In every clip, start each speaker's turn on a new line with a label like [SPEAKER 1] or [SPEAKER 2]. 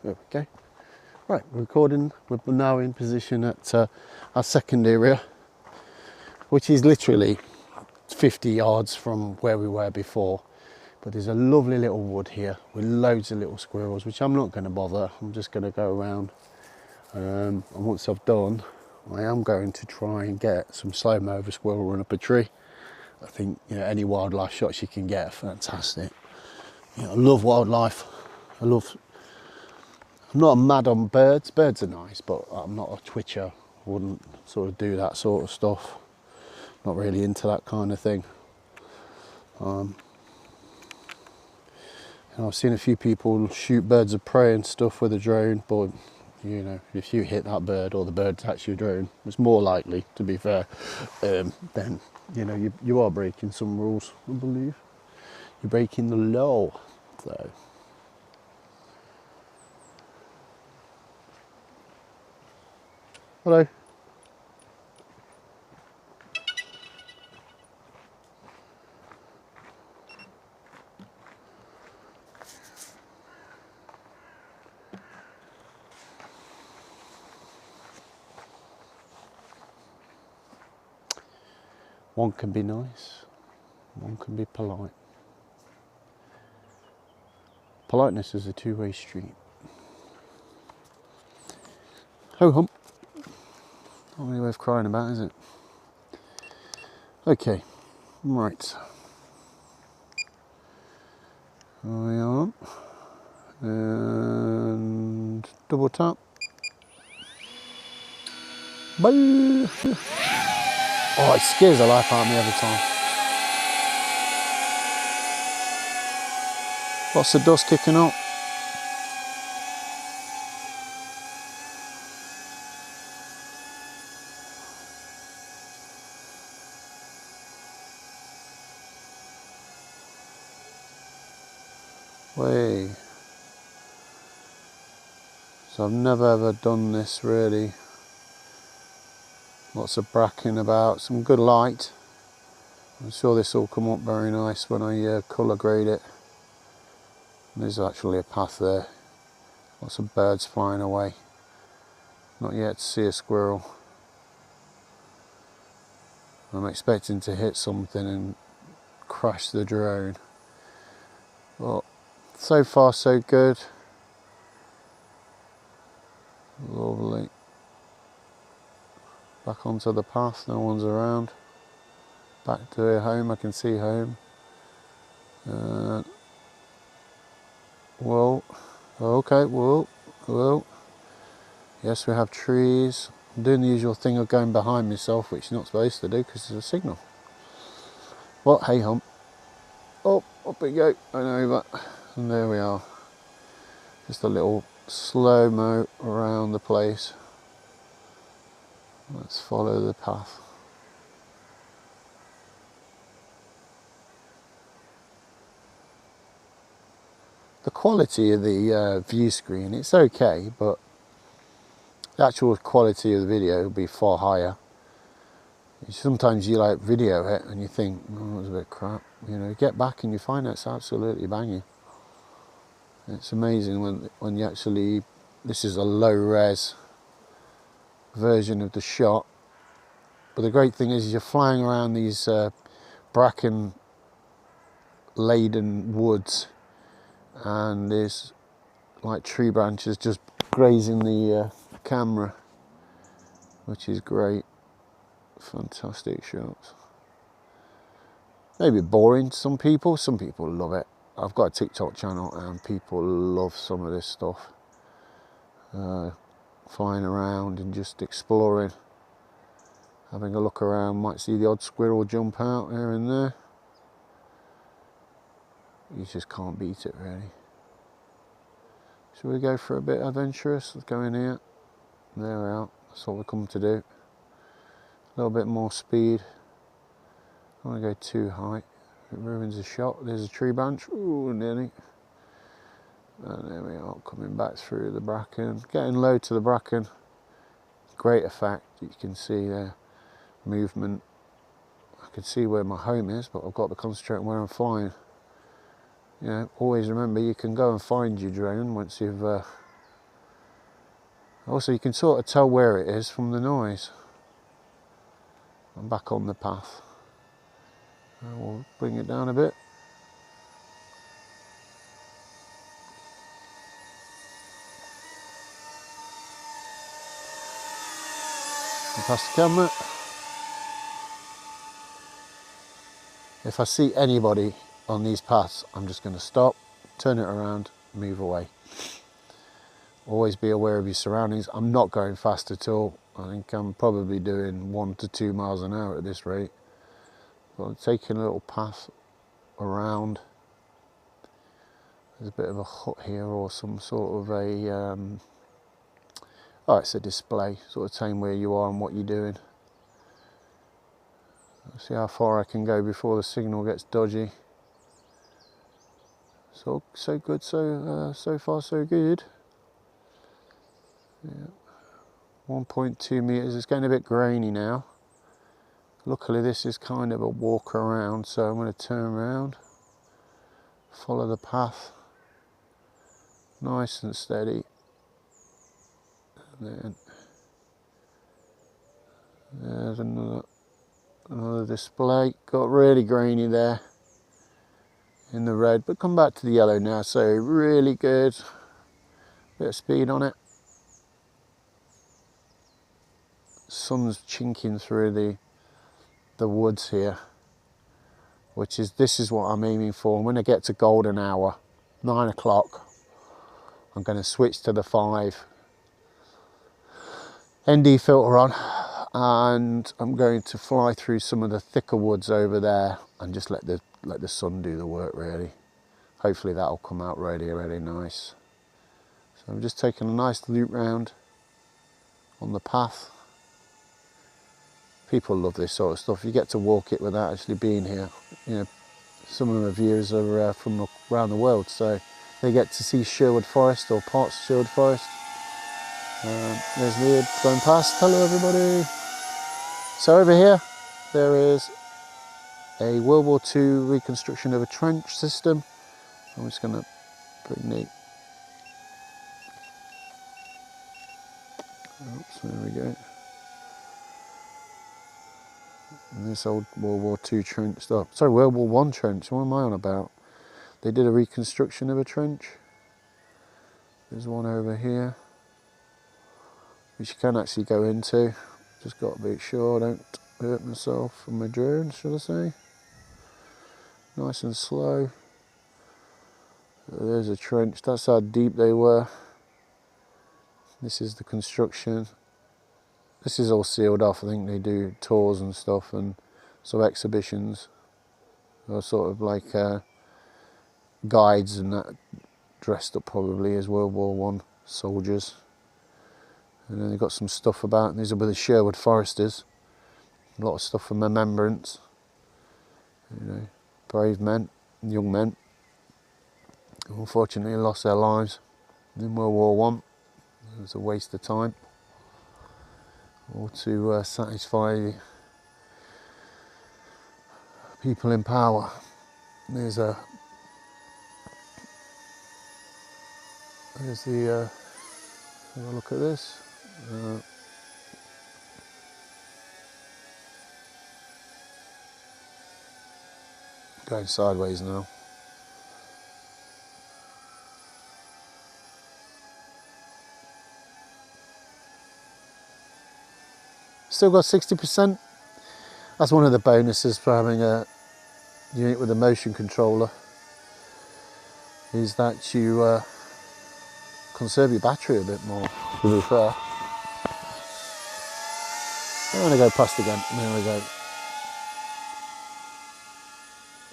[SPEAKER 1] There we go. Right, recording. We're now in position at our second area, which is literally 50 yards from where we were before. But there's a lovely little wood here with loads of little squirrels, which I'm not going to bother. I'm just going to go around. And once I've done, I am going to try and get some slow-mo of a squirrel run up a tree. I think, you know, any wildlife shots you can get are fantastic. You know, I love wildlife. I'm not mad on birds. Birds are nice, but I'm not a twitcher. I wouldn't sort of do that sort of stuff. Not really into that kind of thing. And I've seen a few people shoot birds of prey and stuff with a drone, but you know, if you hit that bird or the bird attacks your drone, it's more likely, to be fair, then you know you are breaking some rules. I believe you're breaking the law. So hello. One can be nice, one can be polite. Politeness is a two-way street. Ho hum. Not really worth crying about, is it? Okay, right. We on. And double tap. Bye. Oh, it scares the life out of me every time. Lots of dust kicking up. Way. So I've never ever done this really. Lots of bracken about, some good light. I'm sure this will come up very nice when I colour grade it. And there's actually a path there. Lots of birds flying away. Not yet to see a squirrel. I'm expecting to hit something and crash the drone. But so far so good. Lovely. Back onto the path, no one's around. Back to home, I can see home. Whoa, okay, whoa. Yes, we have trees. I'm doing the usual thing of going behind myself, which you're not supposed to do because there's a signal. Well, hey hum. Oh, up we go, and over. And there we are. Just a little slow-mo around the place. Let's follow the path. The quality of the view screen, it's okay, but the actual quality of the video will be far higher. Sometimes you like video it and you think, oh, it was a bit crap. You know, you get back and you find it's absolutely banging. It's amazing when you actually, this is a low res version of the shot. But the great thing is you're flying around these bracken laden woods and there's like tree branches just grazing the camera, which is great. Fantastic shots. Maybe boring to some people love it. I've got a TikTok channel and people love some of this stuff. Flying around and just exploring, having a look around, might see the odd squirrel jump out here and there. You just can't beat it really. Shall we go for a bit adventurous? Let's go in here. There we are, that's what we've come to do. A little bit more speed. I don't want to go too high. It ruins the shot. There's a tree branch. Ooh, nearly. And there we are, coming back through the bracken. Getting low to the bracken. Great effect. You can see there. Movement. I can see where my home is, but I've got to concentrate on where I'm flying. You know, always remember you can go and find your drone once you've Also, you can sort of tell where it is from the noise. I'm back on the path. And we'll bring it down a bit. And past the camera. If I see anybody on these paths, I'm just going to stop, turn it around, move away. Always be aware of your surroundings. I'm not going fast at all. I think I'm probably doing 1 to 2 miles an hour at this rate. But I'm taking a little path around. There's a bit of a hut here, or some sort of a, oh, it's a display, sort of telling where you are and what you're doing. See how far I can go before the signal gets dodgy. So good, so far so good. Yeah. 1.2 meters. It's getting a bit grainy now. Luckily this is kind of a walk around, so I'm going to turn around, follow the path, nice and steady, and then there's another display. Got really grainy there in the red, but come back to the yellow now, so really good. Bit of speed on it. Sun's chinking through the woods here, this is what I'm aiming for. When I get to golden hour, 9 o'clock, I'm going to switch to the 5 ND filter on, and I'm going to fly through some of the thicker woods over there and just let the sun do the work, really. Hopefully that'll come out really nice. So I'm just taking a nice loop round on the path. People love this sort of stuff. You get to walk it without actually being here. You know, some of my viewers are from around the world, so they get to see Sherwood Forest or parts of Sherwood Forest. There's Leah going past. Hello everybody. So over here there is a World War II reconstruction of a trench system. I'm just going to bring the... Oops, there we go. And this old World War II trench stuff. Sorry, World War I trench. What am I on about? They did a reconstruction of a trench. There's one over here, which you can actually go into. Just got to be sure I don't hurt myself from my drone, should I say. Nice and slow. There's a trench. That's how deep they were. This is the construction. This is all sealed off. I think they do tours and stuff and some exhibitions, or sort of like guides and that, dressed up probably as World War I soldiers. And then they've got some stuff about, these are where the Sherwood Foresters. A lot of stuff from remembrance. You know, brave men, young men, who unfortunately lost their lives in World War I. It was a waste of time. Or to satisfy people in power. There's the have a look at this. Going sideways now. Still got 60%. That's one of the bonuses for having a unit with a motion controller, is that you conserve your battery a bit more, to be fair. I'm going to go past again. There we go.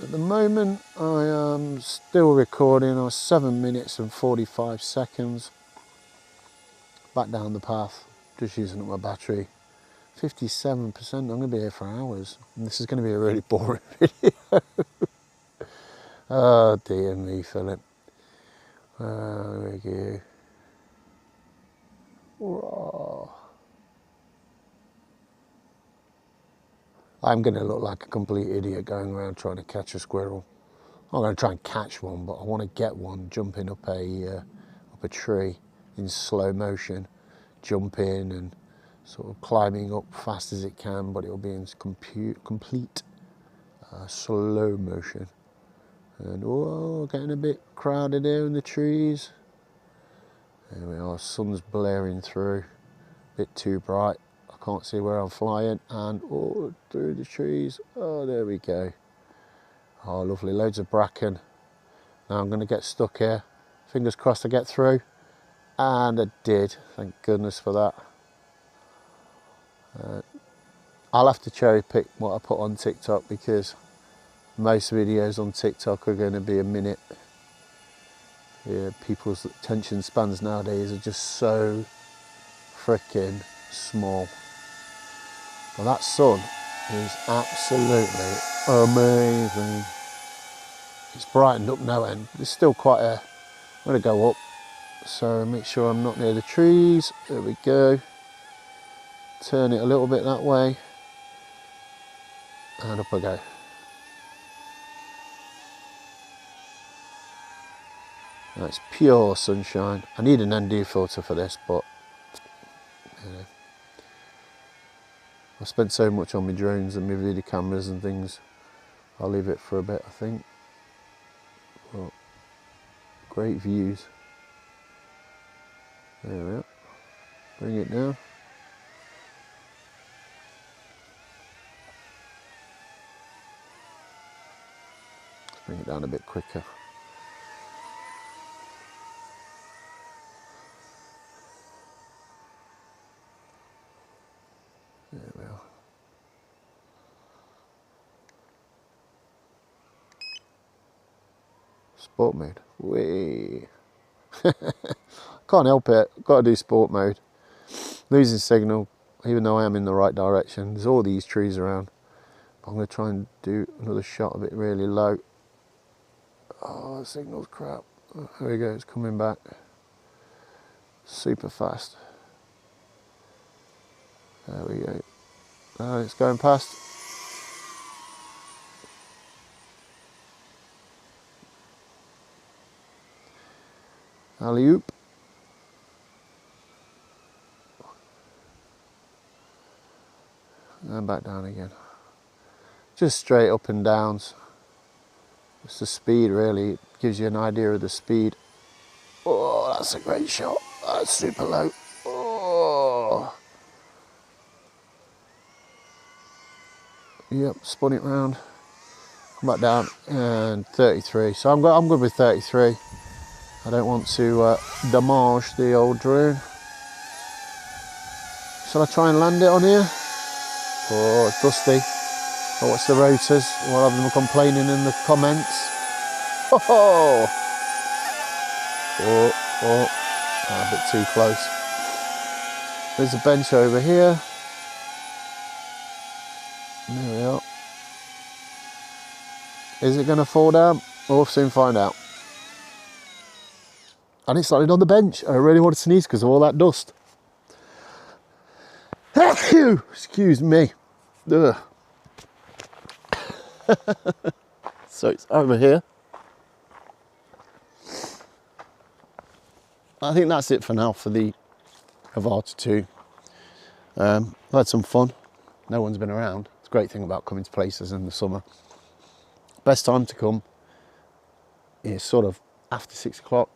[SPEAKER 1] At the moment I am still recording. I was 7 minutes and 45 seconds. Back down the path, just using up my battery. 57%. I'm going to be here for hours, and this is going to be a really boring video. Oh dear me, Philip. There we go. Whoa. I'm going to look like a complete idiot going around trying to catch a squirrel. I'm going to try and catch one, but I want to get one jumping up a tree in slow motion, jumping and sort of climbing up fast as it can, but it'll be in complete slow motion. And oh, getting a bit crowded here in the trees. There we are, sun's blaring through, a bit too bright. I can't see where I'm flying, and oh, through the trees. Oh, there we go. Oh, lovely, loads of bracken. Now I'm going to get stuck here. Fingers crossed I get through. And I did, thank goodness for that. I'll have to cherry pick what I put on TikTok, because most videos on TikTok are going to be a minute. Yeah, people's attention spans nowadays are just so freaking small. Well, that sun is absolutely amazing. It's brightened up no end. There's still quite a... I'm going to go up, so make sure I'm not near the trees. There we go. Turn it a little bit that way. And up I go. That's pure sunshine. I need an ND filter for this, but you know, I spent so much on my drones and my video cameras and things. I'll leave it for a bit, I think. But great views. There we are. Bring it down. Let's bring it down a bit quicker. There we are. Sport mode. Whee! Can't help it. Got to do sport mode. Losing signal, even though I am in the right direction. There's all these trees around. I'm going to try and do another shot of it really low. Oh, the signal's crap. Oh, there we go. It's coming back. Super fast. There we go. Oh, it's going past. Alley-oop. And back down again. Just straight up and downs. It's the speed really. It gives you an idea of the speed. Oh, that's a great shot. That's super low. Oh. Yep, spun it round. Come back down and 33. So I'm good with 33. I don't want to damage the old drone. Shall I try and land it on here? Oh, it's dusty. I'll watch the rotors. We'll have them complaining in the comments. Oh, a bit too close. There's a bench over here. There we are. Is it going to fall down? We'll soon find out. And it's landed on the bench. I really want to sneeze because of all that dust. Excuse me. Ugh. So it's over here. I think that's it for now for the Avata 2. I've had some fun. No one's been around. It's a great thing about coming to places in the summer. Best time to come is sort of after 6 o'clock,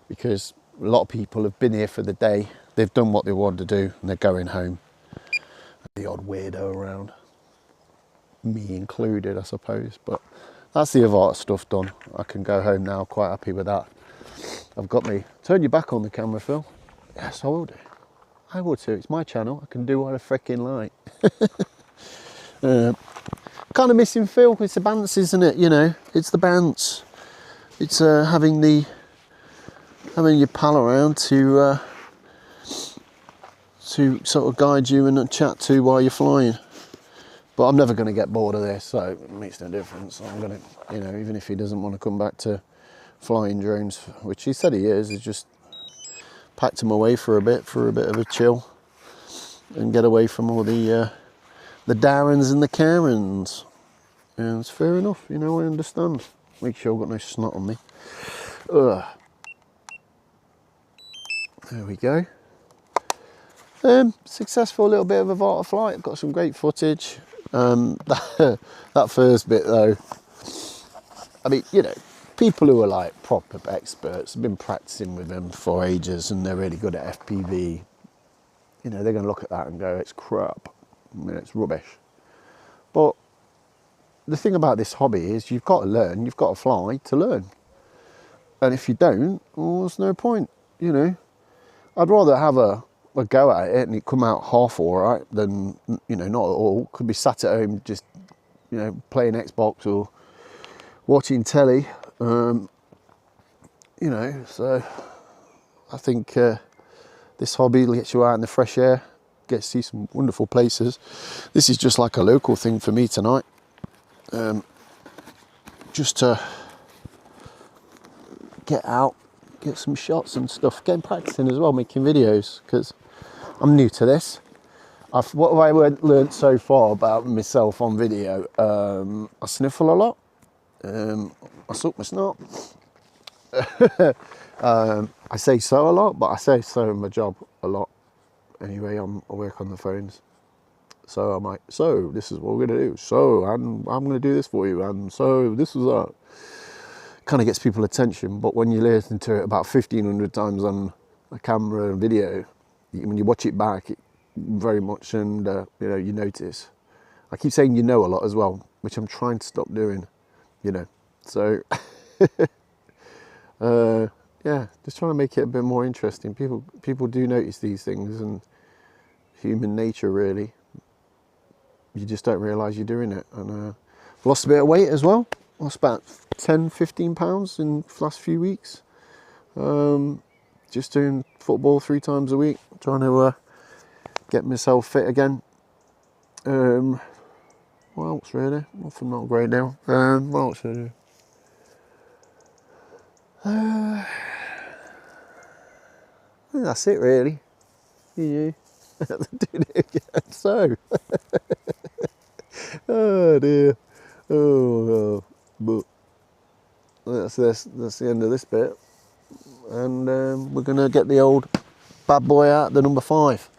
[SPEAKER 1] because a lot of people have been here for the day. They've done what they wanted to do and they're going home. The odd weirdo around, me included, I suppose. But that's the Avata stuff done. I can go home now, quite happy with that. I've got me. Turn your back on the camera, Phil. Yes, I will do. I will too. It's my channel. I can do what I freaking like. Kind of missing Phil. It's the bounce, isn't it? You know, it's the bounce. It's having your pal around to sort of guide you and chat to while you're flying. But I'm never going to get bored of this, so it makes no difference. I'm going to, you know, even if he doesn't want to come back to flying drones, which he said he is, he's just packed him away for a bit of a chill and get away from all the Darrens and the Karens. And it's fair enough, you know, I understand. Make sure I've got no snot on me. Ugh. There we go. Successful little bit of a Avata flight. Got some great footage. That first bit though, I mean, you know, people who are like proper experts have been practicing with them for ages and they're really good at FPV. You know, they're going to look at that and go, it's crap. I mean, it's rubbish. But the thing about this hobby is you've got to learn, you've got to fly to learn. And if you don't, well, there's no point, you know. I'd rather have a go at it and it come out half all right than, you know, not at all. Could be sat at home just, you know, playing Xbox or watching telly, you know. So I think this hobby gets you out in the fresh air, get to see some wonderful places. This is just like a local thing for me tonight, just to get out, get some shots and stuff, getting practicing as well, making videos, because I'm new to this. What have I learned so far about myself on video? I sniffle a lot, I suck my snot. I say so a lot, but I say so in my job a lot. Anyway, I work on the phones. So I'm like, so this is what we're going to do. So I'm going to do this for you. And so this is that. Kind of gets people attention. But when you listen to it about 1,500 times on a camera and video, when you watch it back, it very much, and you know, you notice. I keep saying you know a lot as well, which I'm trying to stop doing, you know. So yeah, just trying to make it a bit more interesting. People do notice these things, and human nature really. You just don't realise you're doing it. And I've lost a bit of weight as well. Lost about 10-15 pounds in the last few weeks. Just doing football 3 times a week, trying to get myself fit again. What else really? Nothing not great now. What else should I do? I think that's it really. Yeah. Doing it again. So, oh dear. Oh, but that's the end of this bit, and we're gonna get the old bad boy out, the number 5.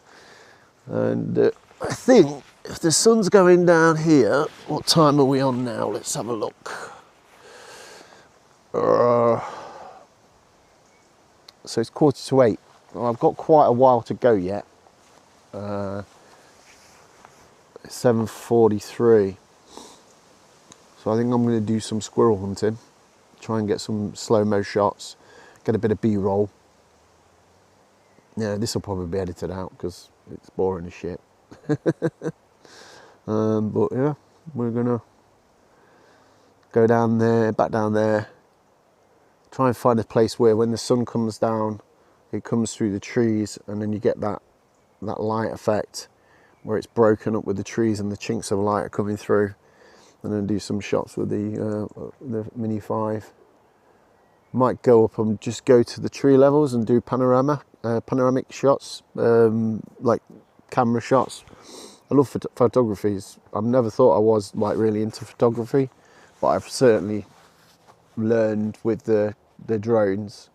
[SPEAKER 1] And I think if the sun's going down here, what time are we on now? Let's have a look. So it's 7:45. Well, I've got quite a while to go yet. It's 7:43. So I think I'm going to do some squirrel hunting, try and get some slow-mo shots, get a bit of B-roll. Yeah, this will probably be edited out because it's boring as shit. But yeah, we're going to go down there, back down there, try and find a place where when the sun comes down, it comes through the trees, and then you get that light effect where it's broken up with the trees and the chinks of light are coming through. And then do some shots with the Mini 5. Might go up and just go to the tree levels and do panoramic shots, like camera shots. I love photography. I've never thought I was like really into photography, but I've certainly learned with the drones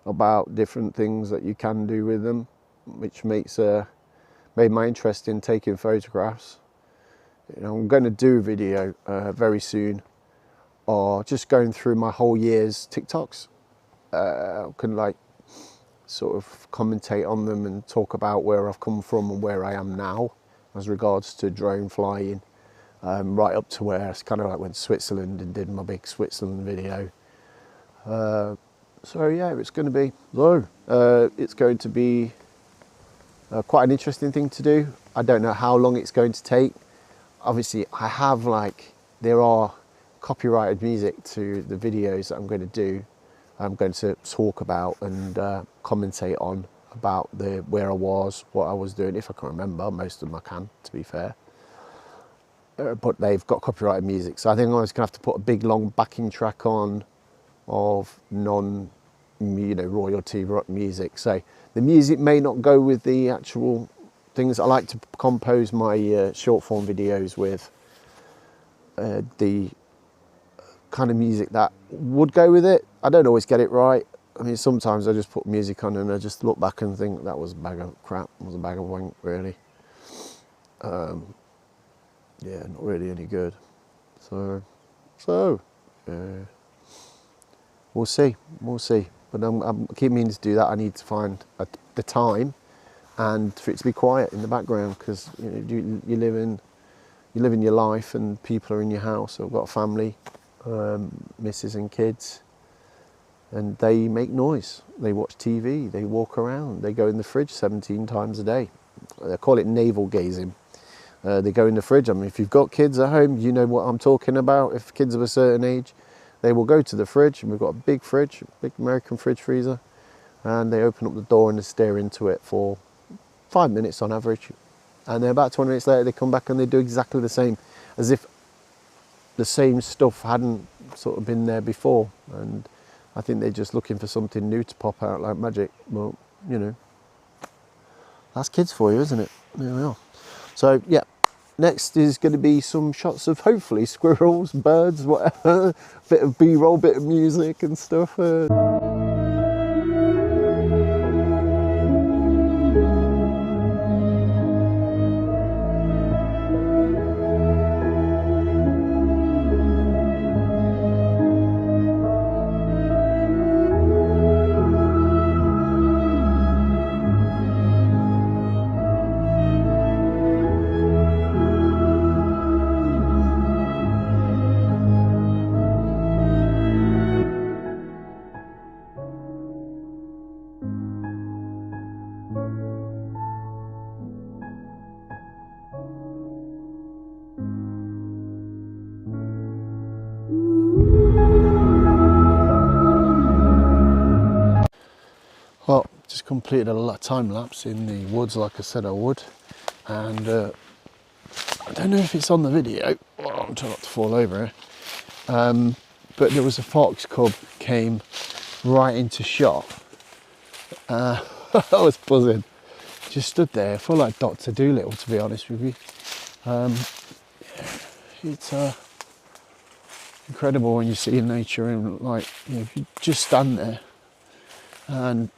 [SPEAKER 1] about different things that you can do with them, which made my interest in taking photographs. You know, I'm going to do a video very soon, or just going through my whole year's TikToks. I can like sort of commentate on them and talk about where I've come from and where I am now as regards to drone flying, right up to where it's kind of like went to Switzerland and did my big Switzerland video. So yeah, it's going to be quite an interesting thing to do. I don't know how long it's going to take. Obviously, I have there are copyrighted music to the videos that I'm going to do. I'm going to talk about and commentate on about where I was, what I was doing, if I can remember. Most of them I can, to be fair. But they've got copyrighted music, so I think I was going to have to put a big long backing track on of royalty music. So the music may not go with the actual things. I like to compose my short form videos with the kind of music that would go with it. I don't always get it right.
[SPEAKER 2] I mean, sometimes I just put music on and I just look back and think that was a bag of crap, it was a bag of wank, really. Yeah, not really any good. So, yeah. We'll see. But I'm keep meaning to do that. I need to find the time and for it to be quiet in the background, because you know, you live in your life and people are in your house. I've got a family, missus and kids, and they make noise. They watch TV, they walk around, they go in the fridge 17 times a day. They call it navel gazing. They go in the fridge. I mean, if you've got kids at home, you know what I'm talking about. If kids of a certain age, they will go to the fridge, and we've got a big fridge, big American fridge freezer, and they open up the door and they stare into it for 5 minutes on average. And then about 20 minutes later, they come back and they do exactly the same, as if the same stuff hadn't sort of been there before. And I think they're just looking for something new to pop out like magic. Well, you know, that's kids for you, isn't it? There we are. So, yeah. Next is going to be some shots of hopefully squirrels, birds, whatever, bit of B-roll, bit of music and stuff. Well, just completed a time lapse in the woods like I said I would, and I don't know if it's on the video. Oh, I'm trying not to fall over here. But there was a fox cub came right into shot. I was buzzing. Just stood there, full like Dr. Dolittle, to be honest with you. It's incredible when you see nature, and like, you know, if you just stand there and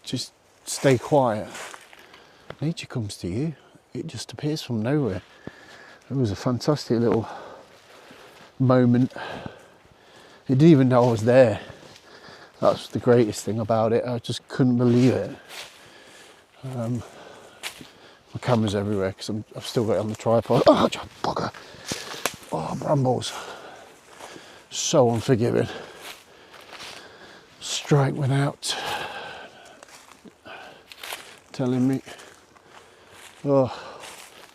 [SPEAKER 2] just stay quiet, nature comes to you. It just appears from nowhere. It was a fantastic little moment. It didn't even know I was there. That's the greatest thing about it. I just couldn't believe it. My camera's everywhere because I've still got it on the tripod. Oh, bugger. Oh, brambles. So unforgiving. Strike without telling me. Oh,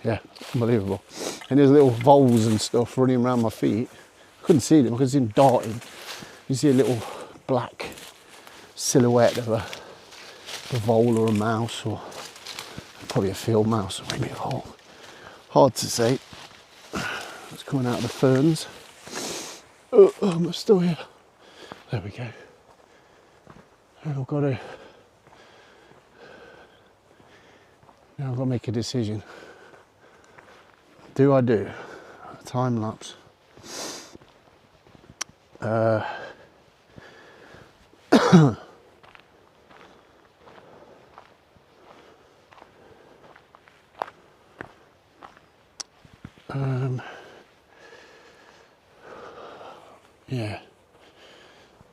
[SPEAKER 2] yeah, unbelievable. And there's little voles and stuff running around my feet. I couldn't see them, I could see them darting. You see a little black silhouette of a vole or a mouse, or probably a field mouse, or maybe a vole. Hard to say. It's coming out of the ferns. Oh, I'm still here. There we go. I've got to make a decision. Do I do a time lapse? Yeah.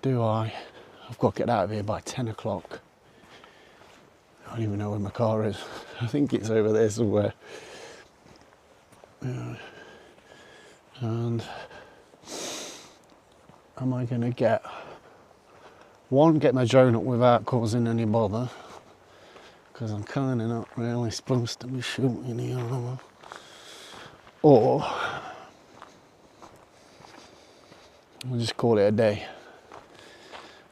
[SPEAKER 2] Do I? I've got to get out of here by 10 o'clock. I don't even know where my car is. I think it's over there somewhere. And am I going to get my drone up without causing any bother? Because I'm kind of not really supposed to be shooting here. Or we'll just call it a day.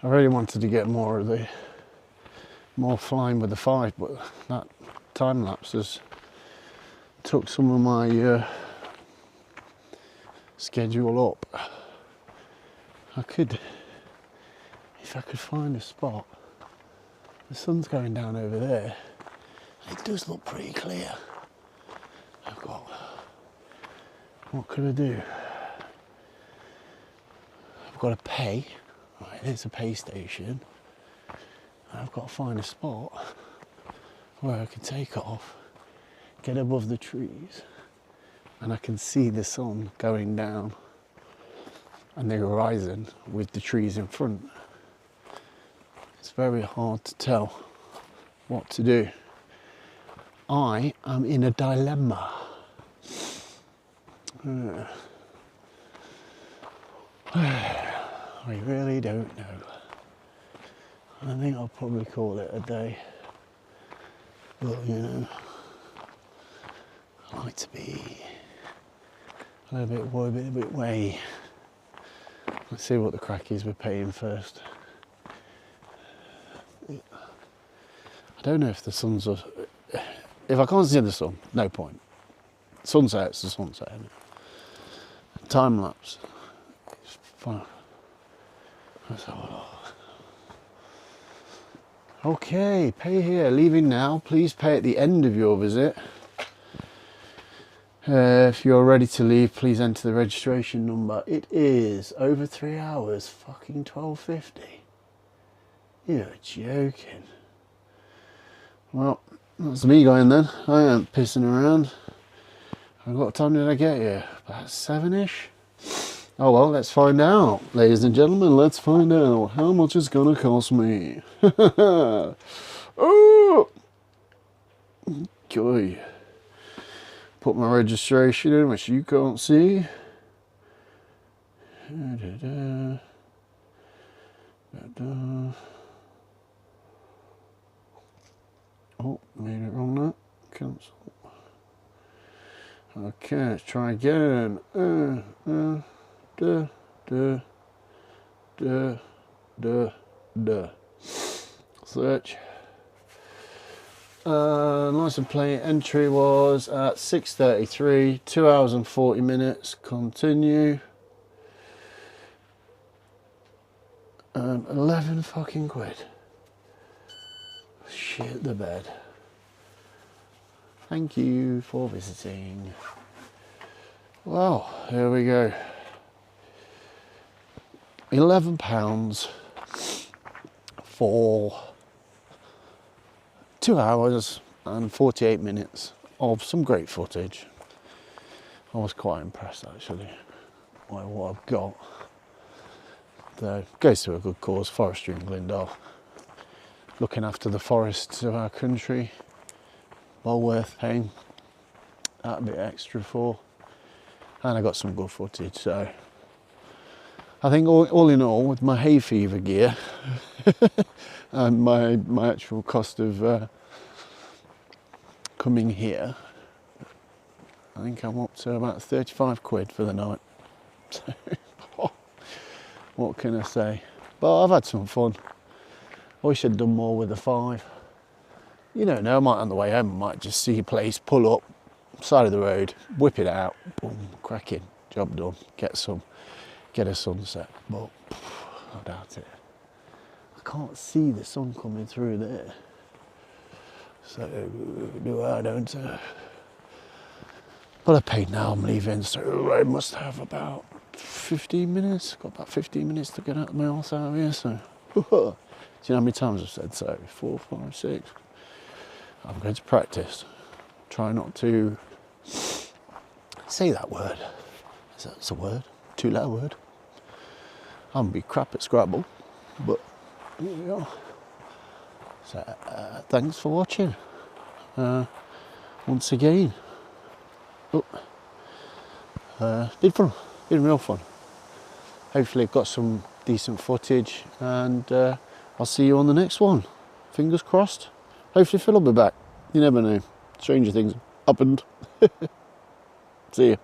[SPEAKER 2] I really wanted to get more flying with the 5, but that time lapse has took some of my schedule up. If I could find a spot. The sun's going down over there. It does look pretty clear. What could I do? I've got to pay. Right.
[SPEAKER 1] it's a pay station. I've got to find a spot where I can take off, get above the trees, and I can see the sun going down and the horizon with the trees in front. It's very hard to tell what to do. I am in a dilemma. I really don't know. I think I'll probably call it a day. But you know, I like to be a little bit worried, a little bit way. Let's see what the crack is with paying first. I don't know if the sun's... If I can't see the sun, no point. Sunset's the sunset, isn't it? Time lapse. It's fun. Let's have a look. Okay, pay here, leaving now. Please pay at the end of your visit. If you're ready to leave, please enter the registration number. It is over 3 hours, fucking 12.50. You're joking. Well, that's me going then. I ain't pissing around. What time did I get here? About 7ish? Oh well, let's find out. Ladies and gentlemen, let's find out how much it's gonna cost me. Oh! Okay. Put my registration in, which you can't see. Oh, made it wrong now. Cancel. Okay, let's try again. Search. License plate entry was at 6:33, 2 hours and 40 minutes. Continue. 11 fucking quid. Shit the bed. Thank you for visiting. Well, here we go. £11 for 2 hours and 48 minutes of some great footage. I was quite impressed actually by what I've got. Though goes to a good cause, forestry in Glendale. Looking after the forests of our country. Well worth paying that bit extra for. And I got some good footage, so I think all in all, with my hay fever gear and my actual cost of coming here, I think I'm up to about 35 quid for the night. So, what can I say? But I've had some fun. I wish I'd done more with the 5. You don't know, I might on the way home, I might just see a place, pull up, side of the road, whip it out, boom, cracking, job done, get a sunset. But I doubt it. I can't see the sun coming through there. So do I, don't I? But I paid now, I'm leaving, so I must have about 15 minutes. Got about 15 minutes to get out my arse out of here, so. Do you know how many times I've said so? 4, 5, 6. I'm going to practice. Try not to say that word. Is that a word? 2-letter word. I'm gonna be crap at Scrabble, but here we are. So thanks for watching. Once again. Did fun. Did real fun. Hopefully I've got some decent footage, and I'll see you on the next one. Fingers crossed. Hopefully Phil will be back. You never know. Stranger things happened. See you.